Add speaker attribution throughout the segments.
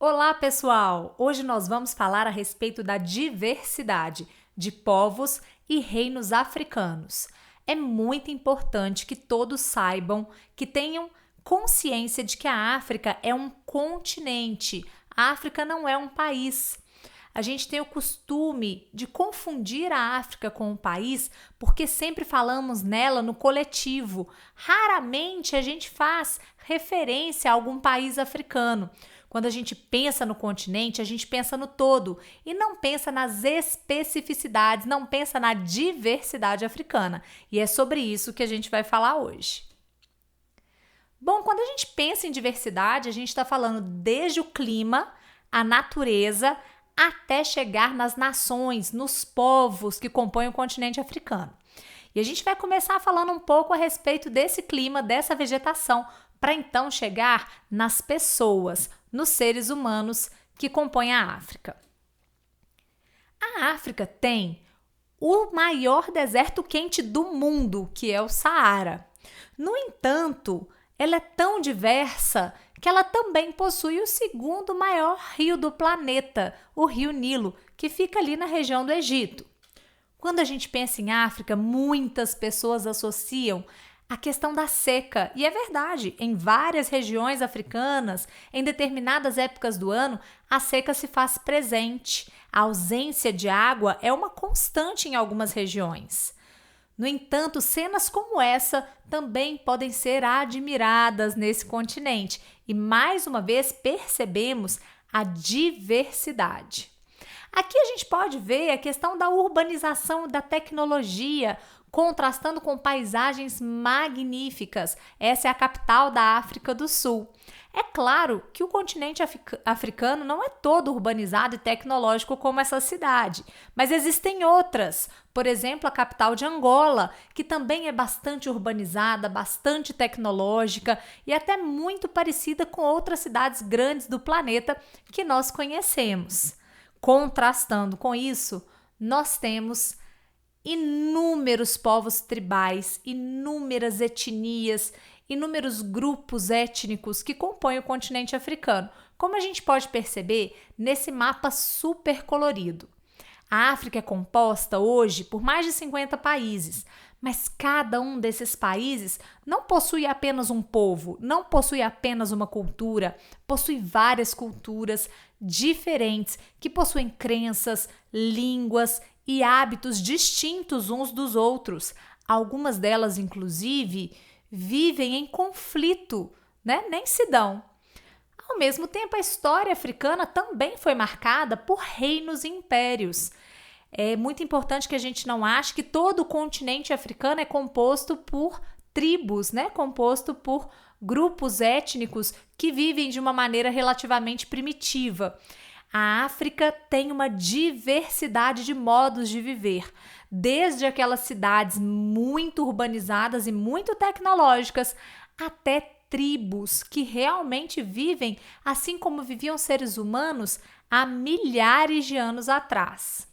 Speaker 1: Olá, pessoal! Hoje nós vamos falar a respeito da diversidade de povos e reinos africanos. É muito importante que todos saibam, que tenham consciência de que a África é um continente. A África não é um país. A gente tem o costume de confundir a África com um país porque sempre falamos nela no coletivo. Raramente a gente faz referência a algum país africano. Quando a gente pensa no continente, a gente pensa no todo e não pensa nas especificidades, não pensa na diversidade africana. E é sobre isso que a gente vai falar hoje. Bom, quando a gente pensa em diversidade, a gente está falando desde o clima, a natureza, até chegar nas nações, nos povos que compõem o continente africano. E a gente vai começar falando um pouco a respeito desse clima, dessa vegetação, para então chegar nas pessoas, nos seres humanos que compõem a África. A África tem o maior deserto quente do mundo, que é o Saara. No entanto, ela é tão diversa que ela também possui o segundo maior rio do planeta, o Rio Nilo, que fica ali na região do Egito. Quando a gente pensa em África, muitas pessoas associam a questão da seca. E é verdade, em várias regiões africanas, em determinadas épocas do ano, a seca se faz presente. A ausência de água é uma constante em algumas regiões. No entanto, cenas como essa também podem ser admiradas nesse continente. E mais uma vez percebemos a diversidade. Aqui a gente pode ver a questão da urbanização da tecnologia, contrastando com paisagens magníficas. Essa é a capital da África do Sul. É claro que o continente africano não é todo urbanizado e tecnológico como essa cidade, mas existem outras. Por exemplo, a capital de Angola, que também é bastante urbanizada, bastante tecnológica e até muito parecida com outras cidades grandes do planeta que nós conhecemos. Contrastando com isso, nós temos inúmeros povos tribais, inúmeras etnias, inúmeros grupos étnicos que compõem o continente africano, como a gente pode perceber nesse mapa super colorido. A África é composta hoje por mais de 50 países, mas cada um desses países não possui apenas um povo, não possui apenas uma cultura, possui várias culturas diferentes que possuem crenças, línguas e hábitos distintos uns dos outros. Algumas delas, inclusive, vivem em conflito, né? Nem se dão. Ao mesmo tempo, a história africana também foi marcada por reinos e impérios. É muito importante que a gente não ache que todo o continente africano é composto por tribos, né? Composto por grupos étnicos que vivem de uma maneira relativamente primitiva. A África tem uma diversidade de modos de viver, desde aquelas cidades muito urbanizadas e muito tecnológicas, até tribos que realmente vivem assim como viviam seres humanos há milhares de anos atrás.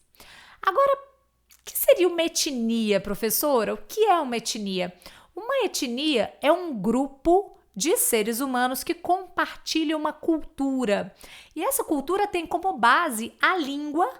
Speaker 1: Agora, o que seria uma etnia, professora? O que é uma etnia? Uma etnia é um grupo de seres humanos que compartilham uma cultura. E essa cultura tem como base a língua,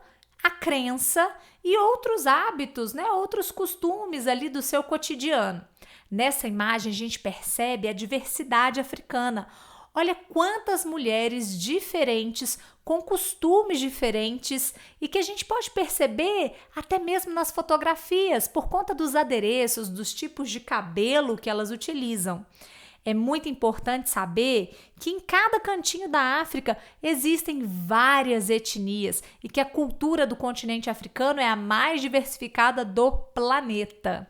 Speaker 1: a crença e outros hábitos, né? Outros costumes ali do seu cotidiano. Nessa imagem a gente percebe a diversidade africana. Olha quantas mulheres diferentes, com costumes diferentes e que a gente pode perceber até mesmo nas fotografias, por conta dos adereços, dos tipos de cabelo que elas utilizam. É muito importante saber que em cada cantinho da África existem várias etnias e que a cultura do continente africano é a mais diversificada do planeta.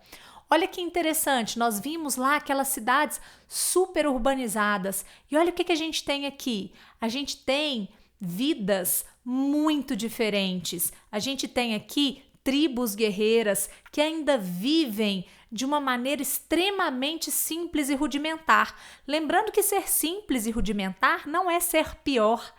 Speaker 1: Olha que interessante, nós vimos lá aquelas cidades super urbanizadas e olha o que a gente tem aqui. A gente tem vidas muito diferentes. A gente tem aqui tribos guerreiras que ainda vivem de uma maneira extremamente simples e rudimentar. Lembrando que ser simples e rudimentar não é ser pior.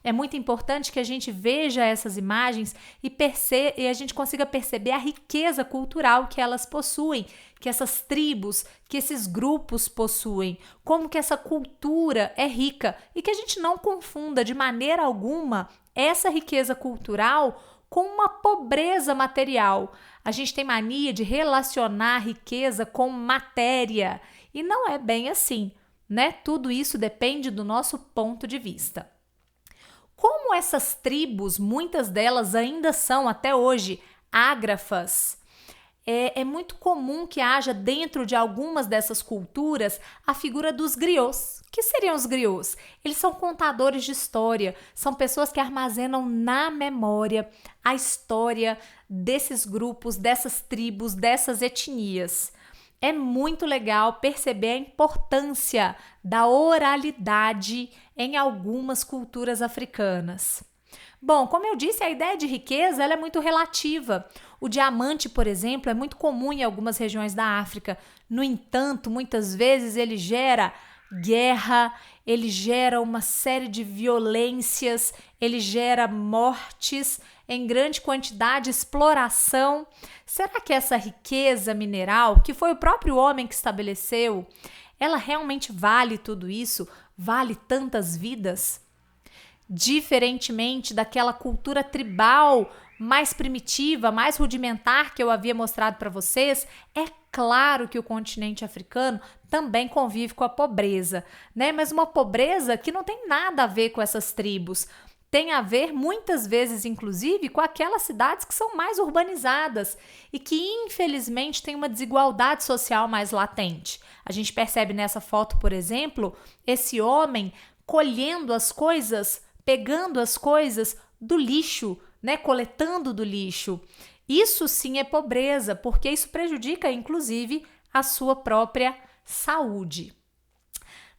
Speaker 1: é muito importante que a gente veja essas imagens e a gente consiga perceber a riqueza cultural que elas possuem, que essas tribos, que esses grupos possuem, como que essa cultura é rica e que a gente não confunda de maneira alguma essa riqueza cultural com uma pobreza material. A gente tem mania de relacionar a riqueza com matéria e não é bem assim, né? Tudo isso depende do nosso ponto de vista. Como essas tribos, muitas delas ainda são até hoje ágrafas, é muito comum que haja dentro de algumas dessas culturas a figura dos griots. O que seriam os griots? Eles são contadores de história, são pessoas que armazenam na memória a história desses grupos, dessas tribos, dessas etnias. É muito legal perceber a importância da oralidade em algumas culturas africanas. Bom, como eu disse, a ideia de riqueza ela é muito relativa. O diamante, por exemplo, é muito comum em algumas regiões da África. No entanto, muitas vezes ele gera guerra, ele gera uma série de violências, ele gera mortes em grande quantidade, exploração. Será que essa riqueza mineral, que foi o próprio homem que estabeleceu, ela realmente vale tudo isso? Vale tantas vidas? Diferentemente daquela cultura tribal mais primitiva, mais rudimentar que eu havia mostrado para vocês, é claro que o continente africano também convive com a pobreza, né? Mas uma pobreza que não tem nada a ver com essas tribos. Tem a ver, muitas vezes, inclusive, com aquelas cidades que são mais urbanizadas e que, infelizmente, têm uma desigualdade social mais latente. A gente percebe nessa foto, por exemplo, esse homem colhendo as coisas, pegando as coisas do lixo, né? Coletando do lixo. Isso sim é pobreza, porque isso prejudica, inclusive, a sua própria saúde.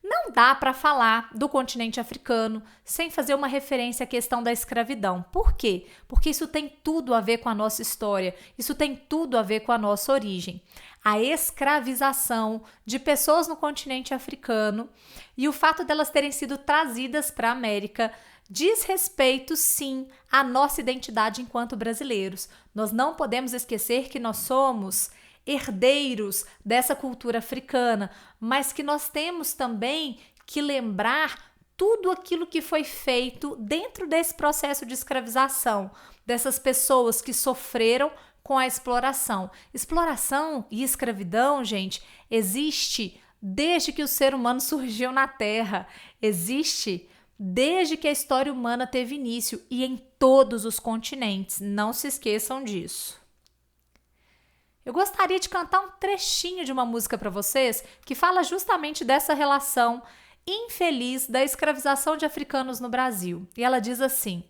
Speaker 1: Não dá para falar do continente africano sem fazer uma referência à questão da escravidão. Por quê? Porque isso tem tudo a ver com a nossa história, isso tem tudo a ver com a nossa origem. A escravização de pessoas no continente africano e o fato delas terem sido trazidas para a América diz respeito, sim, à nossa identidade enquanto brasileiros. Nós não podemos esquecer que nós somos herdeiros dessa cultura africana, mas que nós temos também que lembrar tudo aquilo que foi feito dentro desse processo de escravização, dessas pessoas que sofreram com a exploração. Exploração e escravidão, gente, existe desde que o ser humano surgiu na Terra, existe desde que a história humana teve início e em todos os continentes. Não se esqueçam disso. Eu gostaria de cantar um trechinho de uma música para vocês que fala justamente dessa relação infeliz da escravização de africanos no Brasil. E ela diz assim: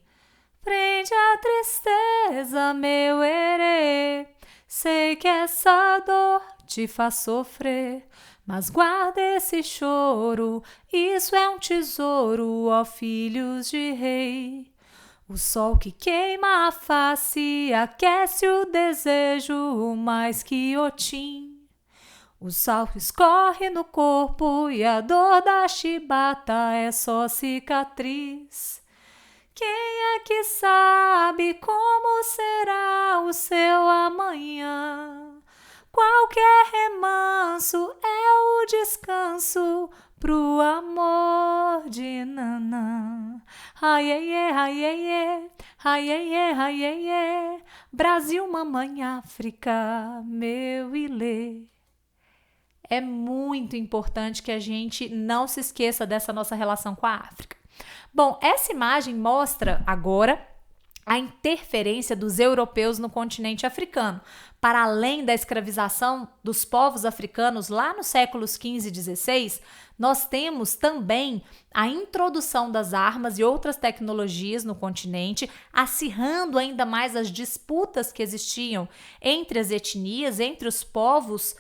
Speaker 1: prende a tristeza, meu herê, sei que essa dor te faz sofrer, mas guarda esse choro, isso é um tesouro, ó filhos de rei. O sol que queima a face aquece o desejo mais que Otim. O sal escorre no corpo e a dor da chibata é só cicatriz. Quem é que sabe como será o seu amanhã? Qualquer remanso é o descanso pro amor de Nanã. Ai, ai, ai, ai, ai, ai, ai, ai, ai, ai, Brasil, mamãe, África, meu ilê. É muito importante que a gente não se esqueça dessa nossa relação com a África. Bom, essa imagem mostra agora a interferência dos europeus no continente africano. Para além da escravização dos povos africanos lá nos séculos XV e XVI, nós temos também a introdução das armas e outras tecnologias no continente, acirrando ainda mais as disputas que existiam entre as etnias, entre os povos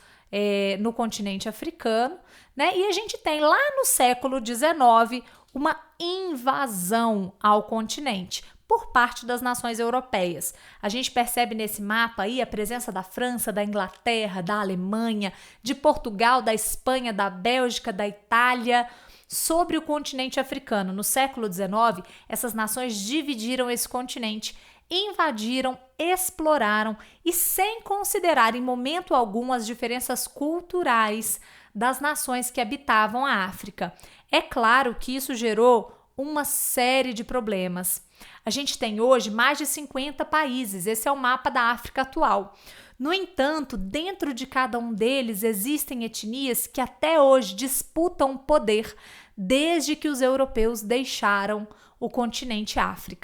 Speaker 1: no continente africano, né? E a gente tem lá no século XIX uma invasão ao continente por parte das nações europeias. A gente percebe nesse mapa aí a presença da França, da Inglaterra, da Alemanha, de Portugal, da Espanha, da Bélgica, da Itália. sobre o continente africano. No século XIX, essas nações dividiram esse continente, invadiram, exploraram e sem considerar em momento algum as diferenças culturais das nações que habitavam a África. É claro que isso gerou uma série de problemas. A gente tem hoje mais de 50 países, esse é o mapa da África atual. No entanto, dentro de cada um deles existem etnias que até hoje disputam poder desde que os europeus deixaram o continente África.